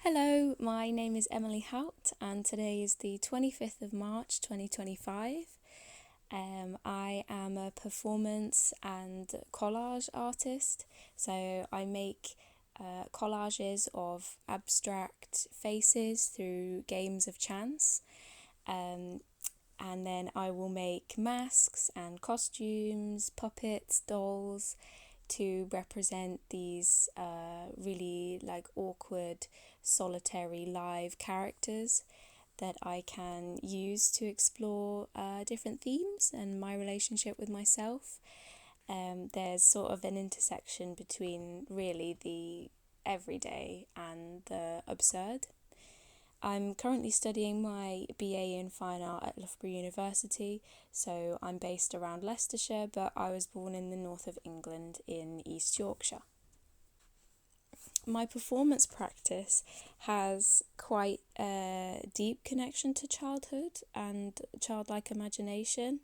Hello, my name is Emily Hought, and today is the 25th of March 2025. I am a performance and collage artist, so I make collages of abstract faces through games of chance. Um, and then I will make masks and costumes, puppets, dolls to represent these really awkward, solitary live characters that I can use to explore different themes and my relationship with myself. There's sort of an intersection between really the everyday and the absurd. I'm currently studying my BA in Fine Art at Loughborough University, so I'm based around Leicestershire, but I was born in the north of England in East Yorkshire. My performance practice has quite a deep connection to childhood and childlike imagination.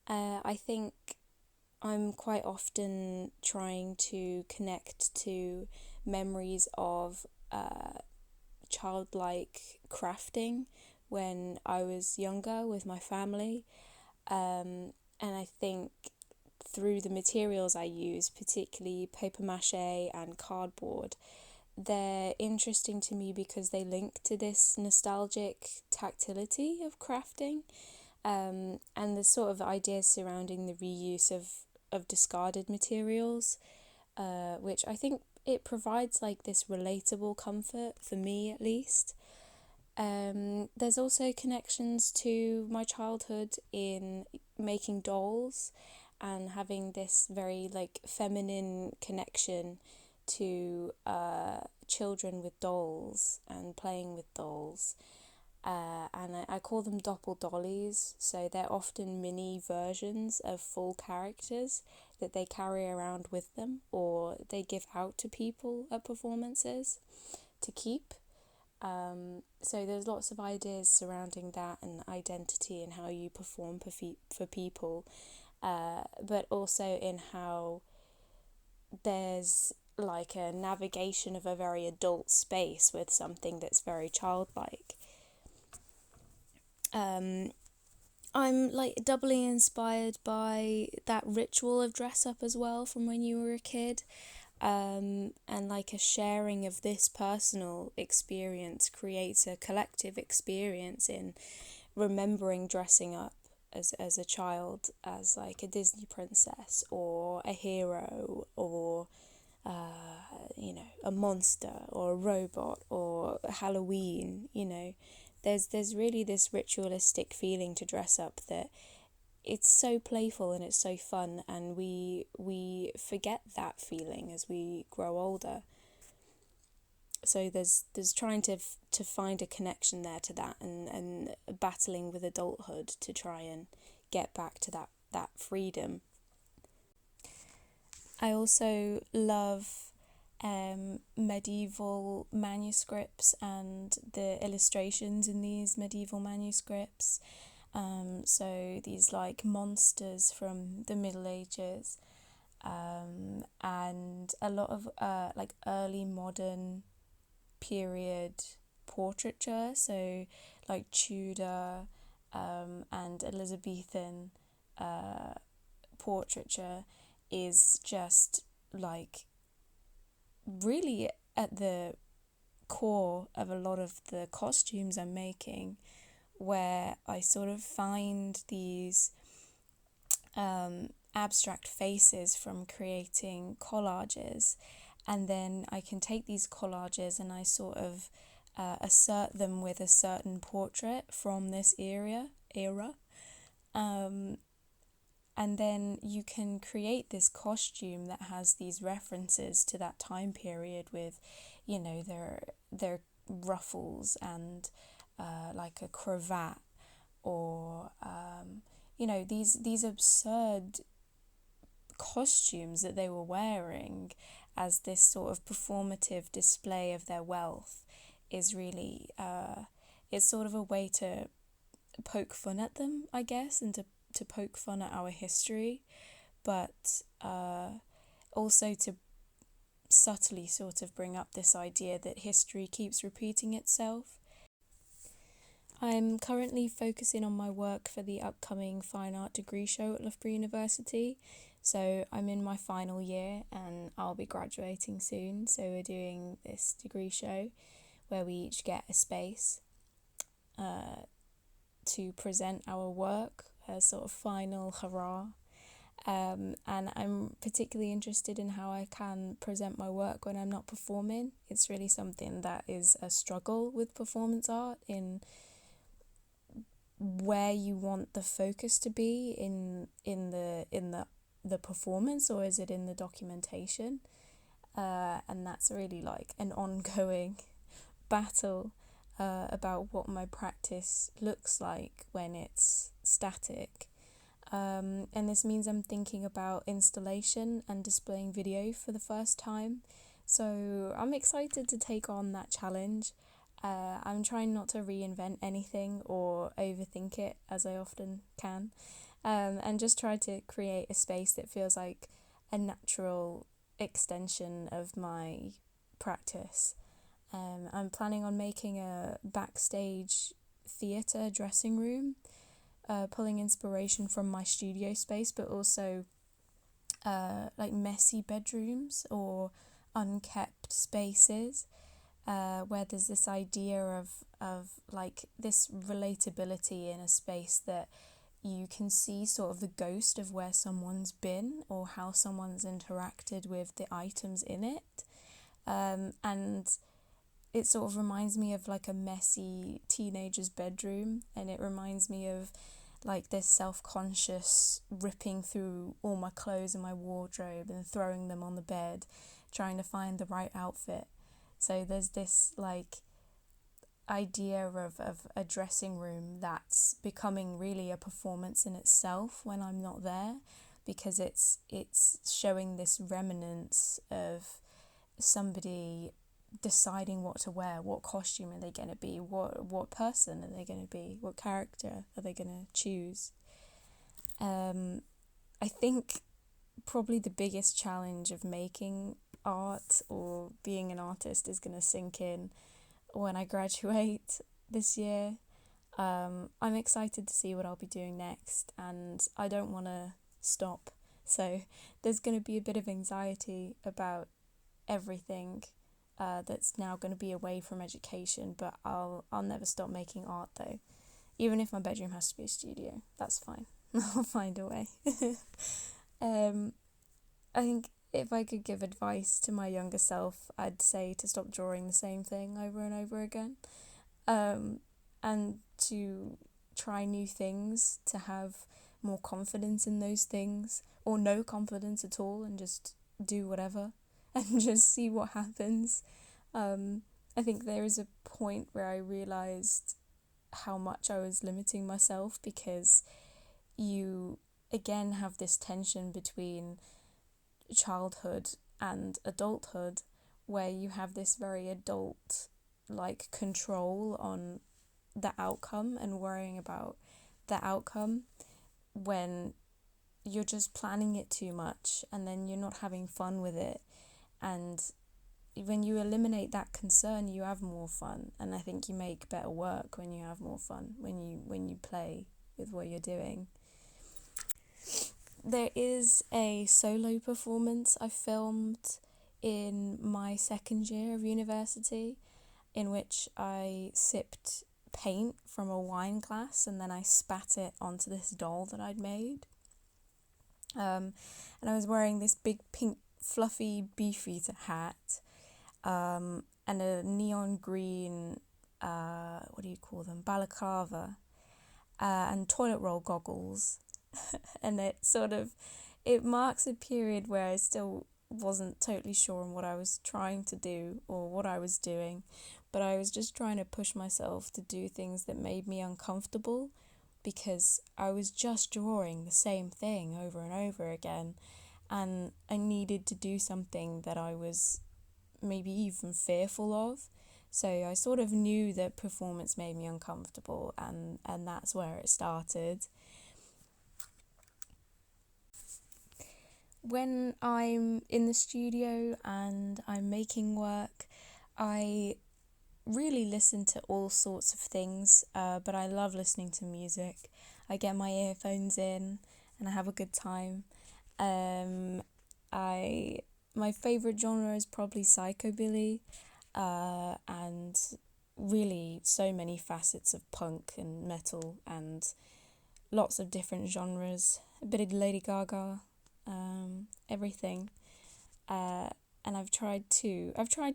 I think I'm quite often trying to connect to memories of childlike crafting when I was younger with my family. And I think through the materials I use, particularly paper mache and cardboard, they're interesting to me because they link to this nostalgic tactility of crafting, and the sort of ideas surrounding the reuse of discarded materials, which I think it provides this relatable comfort for me at least. There's also connections to my childhood in making dolls and having this very feminine connection to children with dolls and playing with dolls. And I call them doppel dollies, so they're often mini versions of full characters that they carry around with them or they give out to people at performances to keep. So there's lots of ideas surrounding that and identity and how you perform for people, but also in how there's a navigation of a very adult space with something that's very childlike. I'm doubly inspired by that ritual of dress up as well from when you were a kid. And a sharing of this personal experience creates a collective experience in remembering dressing up as a child as a Disney princess or a hero or a monster or a robot or Halloween. There's really this ritualistic feeling to dress up that it's so playful and it's so fun, and we forget that feeling as we grow older. So there's trying to find a connection there to that, and battling with adulthood to try and get back to that freedom. I also love medieval manuscripts and the illustrations in these medieval manuscripts. So these monsters from the Middle Ages, and a lot of early modern period portraiture, so Tudor and Elizabethan portraiture is just really at the core of a lot of the costumes I'm making, where I sort of find these abstract faces from creating collages, and then I can take these collages and I sort of assert them with a certain portrait from this era. And then you can create this costume that has these references to that time period with, their ruffles and a cravat, or these absurd costumes that they were wearing as this sort of performative display of their wealth is really it's sort of a way to poke fun at them, I guess, and to poke fun at our history, but also to subtly sort of bring up this idea that history keeps repeating itself. I'm currently focusing on my work for the upcoming fine art degree show at Loughborough University. So I'm in my final year and I'll be graduating soon. So we're doing this degree show where we each get a space to present our work, a sort of final hurrah. And I'm particularly interested in how I can present my work when I'm not performing. It's really something that is a struggle with performance art, in where you want the focus to be in the performance, or is it in the documentation? And that's really like an ongoing battle about what my practice looks like when it's static. And this means I'm thinking about installation and displaying video for the first time. So I'm excited to take on that challenge. I'm trying not to reinvent anything or overthink it, as I often can, and just try to create a space that feels like a natural extension of my practice. I'm planning on making a backstage theatre dressing room, pulling inspiration from my studio space, but also like messy bedrooms or unkept spaces, where there's this idea of like this relatability in a space that you can see sort of the ghost of where someone's been or how someone's interacted with the items in it. And it sort of reminds me of like a messy teenager's bedroom, and it reminds me of like this self-conscious ripping through all my clothes in my wardrobe and throwing them on the bed, trying to find the right outfit. So there's this like idea of a dressing room that's becoming really a performance in itself when I'm not there, because it's showing this remnants of somebody deciding what to wear, what costume are they going to be, what person are they going to be, what character are they going to choose. I think probably the biggest challenge of making art or being an artist is going to sink in when I graduate this year. I'm excited to see what I'll be doing next, and I don't want to stop, so there's going to be a bit of anxiety about everything that's now going to be away from education, but I'll never stop making art though. Even if my bedroom has to be a studio, that's fine. I'll find a way. I think if I could give advice to my younger self, I'd say to stop drawing the same thing over and over again, and to try new things, to have more confidence in those things, or no confidence at all, and just do whatever and just see what happens. I think there is a point where I realised how much I was limiting myself, because you again have this tension between childhood and adulthood, where you have this very adult like control on the outcome and worrying about the outcome, when you're just planning it too much and then you're not having fun with it. And when you eliminate that concern, you have more fun, and I think you make better work when you have more fun, when you play with what you're doing. There is a solo performance I filmed in my second year of university, in which I sipped paint from a wine glass and then I spat it onto this doll that I'd made. And I was wearing this big pink fluffy beefeater hat, and a neon green, what do you call them, balaclava, and toilet roll goggles. And it marks a period where I still wasn't totally sure on what I was trying to do or what I was doing, but I was just trying to push myself to do things that made me uncomfortable, because I was just drawing the same thing over and over again, and I needed to do something that I was maybe even fearful of. So I sort of knew that performance made me uncomfortable, and that's where it started. When I'm in the studio and I'm making work, I really listen to all sorts of things, but I love listening to music. I get my earphones in and I have a good time. I My favorite genre is probably psychobilly, and really so many facets of punk and metal and lots of different genres. A bit of Lady Gaga, everything. Uh, and I've tried to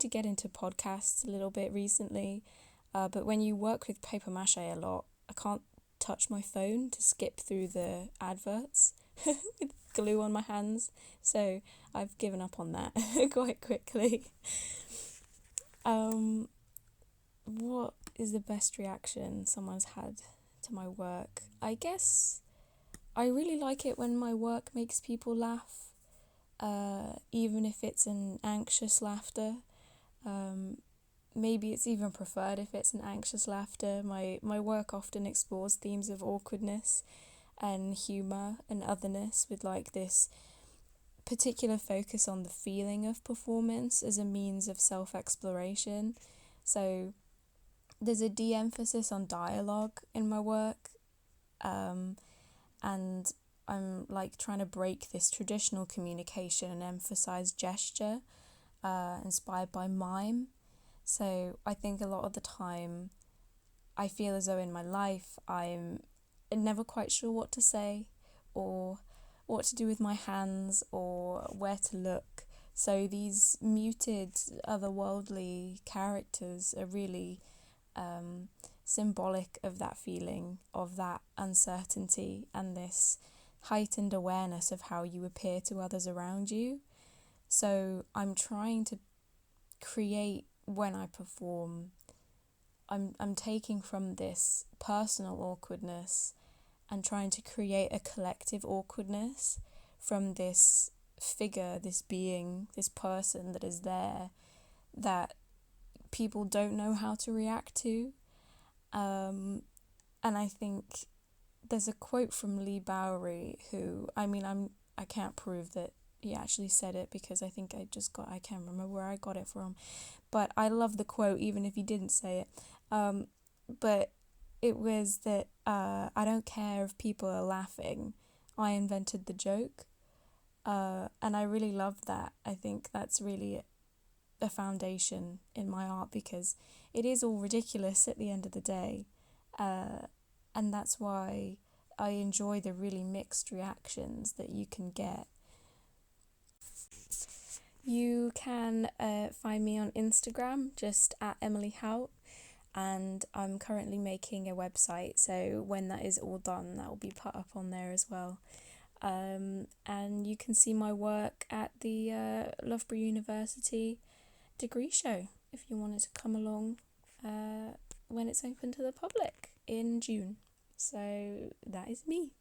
get into podcasts a little bit recently, but when you work with paper mache a lot, I can't touch my phone to skip through the adverts with glue on my hands, so I've given up on that quite quickly. Um, what is the best reaction someone's had to my work? I guess I really like it when my work makes people laugh, even if it's an anxious laughter. Um, Maybe it's even preferred if it's an anxious laughter. My work often explores themes of awkwardness and humour and otherness with like this particular focus on the feeling of performance as a means of self-exploration. So there's a de-emphasis on dialogue in my work, and I'm like trying to break this traditional communication and emphasize gesture, inspired by mime. So I think a lot of the time I feel as though in my life I'm never quite sure what to say or what to do with my hands or where to look. So these muted, otherworldly characters are really symbolic of that feeling, of that uncertainty and this heightened awareness of how you appear to others around you. So I'm trying to create when I perform. I'm taking from this personal awkwardness and trying to create a collective awkwardness from this figure, this being, this person that is there that people don't know how to react to. And I think there's a quote from Lee Bowery, who, I can't prove that he actually said it because I can't remember where I got it from, but I love the quote even if he didn't say it. But it was that I don't care if people are laughing, I invented the joke. And I really love that. I think that's really a foundation in my art because it is all ridiculous at the end of the day. And that's why I enjoy the really mixed reactions that you can get. You can find me on Instagram, just at Emily Hought, and I'm currently making a website, so when that is all done, that will be put up on there as well. And you can see my work at the Loughborough University degree show if you wanted to come along when it's open to the public in June. So that is me.